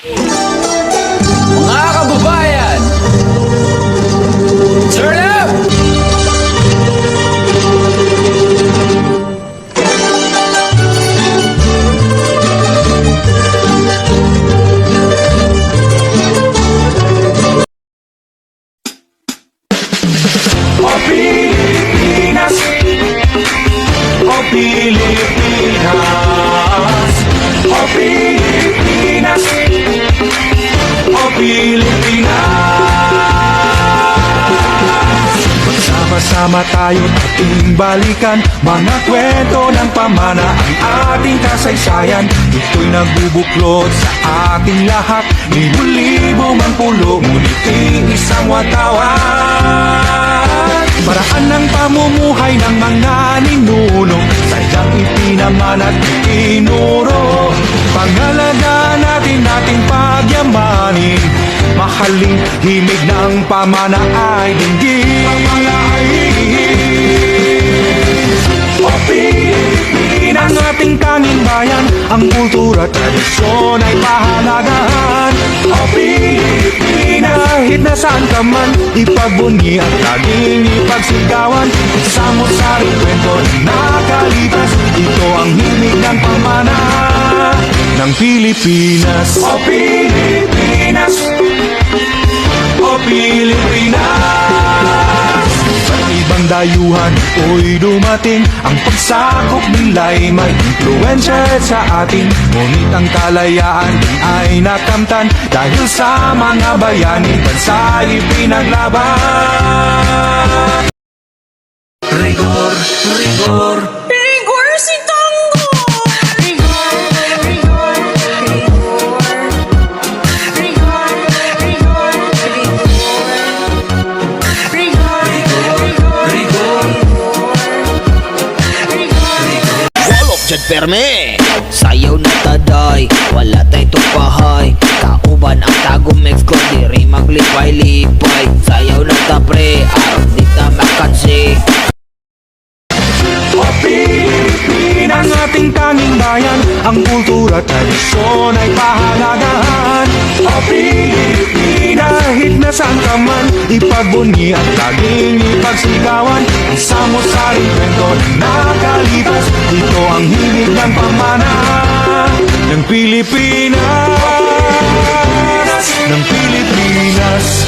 Mga kababayan, turn up! O Pilipinas, o Pilipinas, o Pilipinas, o Pilipinas. Magsama-sama tayo't ating balikan mga kwento ng pamana ang ating kasaysayan. Ito'y nagbubuklod sa ating lahat, libo-libo man pulo, ngunit isang watawan. Paraan ng pamumuhay ng mga ninuno, sadyang ipinaman at itinuro. Pangalagaan natin ating pagyamanin, mahaling himig ng pamana ay dinggin. O Pilipinas, ang ating tanging bayan, ang kultura at tradisyon ay pahalagahan. O Pilipinas, kahit nasaan ka man, ipagbunyi at laging ipagsigawan. Isang sari kwento na nakalipas, ito ang himig ng pamana ng Pilipinas. O Pilipinas, o Pilipinas. Sa ibang dayuhan ko'y dumating, ang pagsakop nila'y may influensya sa atin. Ngunit ang kalayaan ay nakamtan dahil sa mga bayani bansa'y pinaglaban. Rigor, rigor, Rigor si Tango! Rigor, rigor, rigor. Rigor, rigor, rigor. Rigor, rigor, rigor. Walop dyan perme, sayaw na taday, wala tay tupahay. Kauban ang tagong mix ko, diri maglipay-lipay. Sayaw na ta pre, araw di ta makansi. O Pilipinas, ang ating tanging bayan, ang kultura at tradisyon ay pahalagahan. O Pilipinas, kahit nasaan ka man, ipagbunyi at laging ipagsigawan. Isang saring kwento na nakalipas, ito ang himig ng pamana ng Pilipinas, ng Pilipinas.